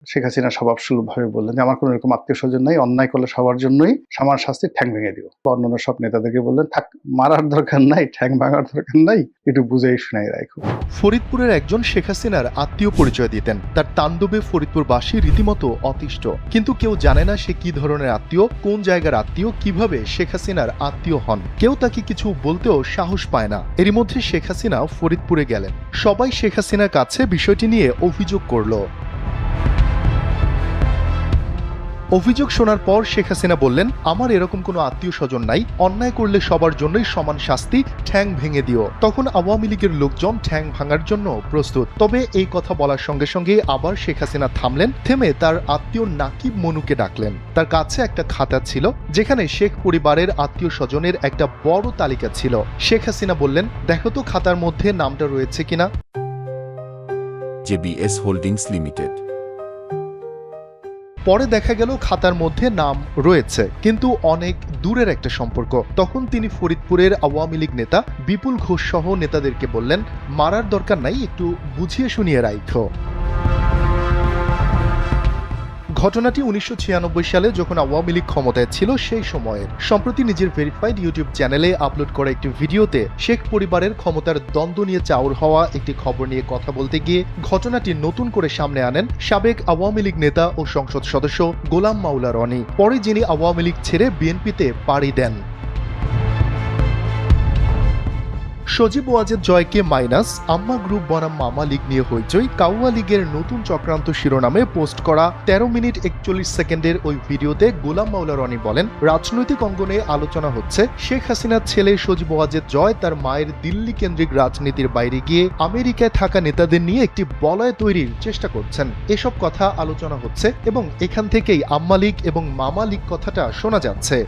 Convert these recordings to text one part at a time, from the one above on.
শেখ হাসিনা স্বভাবসুলভভাবে বললেন যে, আমার কোনো এরকম আত্মীয়-স্বজন নাই, অন্যায় করলে সবার জন্যই সমান শাস্তির ঠ্যাং ভেঙে দিও। অন্যান্য সব নেতাদেরকে বললেন, থাক, মারার দরকার নাই, ঠ্যাং ভাঙার দরকার নাই, একটু বুঝাই শুনাই রাখো। ফরিদপুরের একজন শেখ হাসিনার আত্মীয় পরিচয় দিতেন। তার তাণ্ডবে ফরিদপুরবাসী রীতিমতো অতিষ্ঠ। কিন্তু কেউ জানে না সে কি ধরনের আত্মীয়, কোন জায়গার আত্মীয়, কিভাবে শেখ হাসিনার আত্মীয় হন। কেউ তাকে কিছু বলতেও সাহস পায় না। এরই মধ্যে শেখ হাসিনা ফরিদপুরে গেলেন। সবাই শেখ হাসিনার কাছে বিষয়টি নিয়ে অভিযোগ করল। অভিযোগ শোনার পর শেখ হাসিনা বললেন, আমার এরকম কোনো আত্মীয় স্বজন নাই, অন্যায় করলে সবার জন্যই সমান শাস্তি, ঠ্যাং ভেঙে দিও। তখন আওয়ামী লীগের লোকজন ঠ্যাং ভাঙার জন্য প্রস্তুত। তবে এই কথা বলার সঙ্গে সঙ্গে আবার শেখ হাসিনা থামলেন, থেমে তার আত্মীয় নাকিব মনুকে ডাকলেন। তার কাছে একটা খাতা ছিল, যেখানে শেখ পরিবারের আত্মীয় স্বজনের একটা বড় তালিকা ছিল। শেখ হাসিনা বললেন, দেখো তো খাতার মধ্যে নামটা রয়েছে কিনা। JBS holdings limited. পরে দেখা গেল খাতার মধ্যে নাম রয়েছে, কিন্তু অনেক দূরের একটা সম্পর্ক। তখন তিনি ফরিদপুরের আওয়ামী লীগ নেতা বিপুল ঘোষ সহ নেতাদেরকে বললেন, মারার দরকার নাই, একটু বুঝিয়ে শুনিয়ে রাখো। ঘটনাটি 1996 সালে যখন আওয়ামী লীগ ক্ষমতায় ছিল সেই সময়ের। সম্প্রতি নিজের ভেরিফাইড ইউটিউব চ্যানেলে আপলোড করা একটি ভিডিওতে শেখ পরিবারের ক্ষমতার দ্বন্দ্ব নিয়ে চাউর হওয়া একটি খবর নিয়ে কথা বলতে গিয়ে ঘটনাটি নতুন করে সামনে আনেন সাবেক আওয়ামী লীগ নেতা ও সংসদ সদস্য গোলাম মাওলা রনি। পরে যিনি আওয়ামী লীগ ছেড়ে বিএনপিতে পাড়ি দেন। সজীব ওয়াজেদ জয়কে মাইনাস, আম্মা গ্রুপ বনাম মামা লীগ নিয়ে হইচই, কাউয়া লীগের নতুন চক্রান্ত শিরোনামে পোস্ট করা 13 মিনিট 41 সেকেন্ডের ওই ভিডিওতে গোলাম মাওলা রনি বলেন, রাজনৈতিক অঙ্গনে আলোচনা হচ্ছে শেখ হাসিনার ছেলে সজীব ওয়াজেদ জয় তার মায়ের দিল্লি কেন্দ্রিক রাজনীতির বাইরে গিয়ে আমেরিকায় থাকা নেতাদের নিয়ে একটি বলয় তৈরির চেষ্টা করছেন। এসব কথা আলোচনা হচ্ছে এবং এখান থেকেই আম্মা লীগ এবং মামা লীগ কথাটা শোনা যাচ্ছে।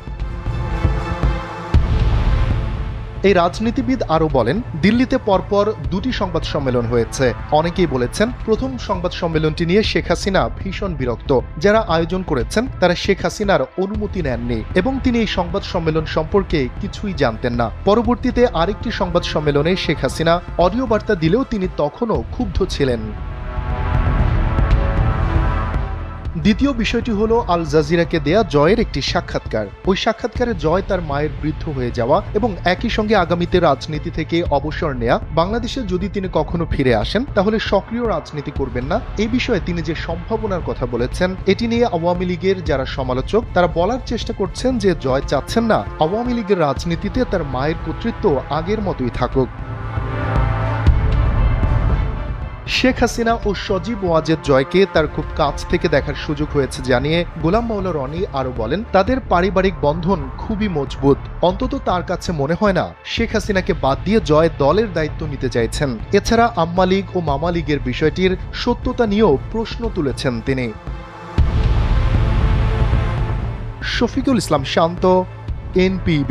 এই রাজনীতিবিদ আরও বলেন, দিল্লিতে পরপর দুটি সংবাদ সম্মেলন হয়েছে। অনেকেই বলেছেন, প্রথম সংবাদ সম্মেলনটি নিয়ে শেখ হাসিনা ভীষণ বিরক্ত। যারা আয়োজন করেছেন তারা শেখ হাসিনার অনুমতি নেননি এবং তিনি এই সংবাদ সম্মেলন সম্পর্কে কিছুই জানতেন না। পরবর্তীতে আরেকটি সংবাদ সম্মেলনে শেখ হাসিনা অডিও বার্তা দিলেও তিনি তখনও ক্ষুব্ধ ছিলেন। দ্বিতীয় বিষয়টি হলো আল জাজিরাকে দেয়া জয়ের একটি সাক্ষাৎকার। ওই সাক্ষাৎকারে জয় তার মায়ের বৃদ্ধ হয়ে যাওয়া এবং একই সঙ্গে আগামীতে রাজনীতি থেকে অবসর নেয়া, বাংলাদেশে যদি তিনি কখনো ফিরে আসেন তাহলে সক্রিয় রাজনীতি করবেন না, এই বিষয়ে তিনি যে সম্ভাবনার কথা বলেছেন, এটি নিয়ে আওয়ামী লীগের যারা সমালোচক তারা বলার চেষ্টা করছেন যে জয় চাচ্ছেন না আওয়ামী লীগের রাজনীতিতে তার মায়ের কর্তৃত্ব আগের মতোই থাকুক। শেখ হাসিনা ও সজীব ওয়াজেদ জয়কে তার খুব কাছ থেকে দেখার সুযোগ হয়েছে জানিয়ে গোলাম মাওলা রনি আরো বলেন, তাদের পারিবারিক বন্ধন খুবই মজবুত। অন্তত তার কাছে মনে হয় না শেখ হাসিনাকে বাদ দিয়ে জয় দলের দায়িত্ব নিতে চাইছেন। এছাড়া আম্মা লীগ ও মামা লীগের বিষয়টির সত্যতা নিয়েও প্রশ্ন তুলেছেন তিনি। শফিকুল ইসলাম শান্ত, NPB।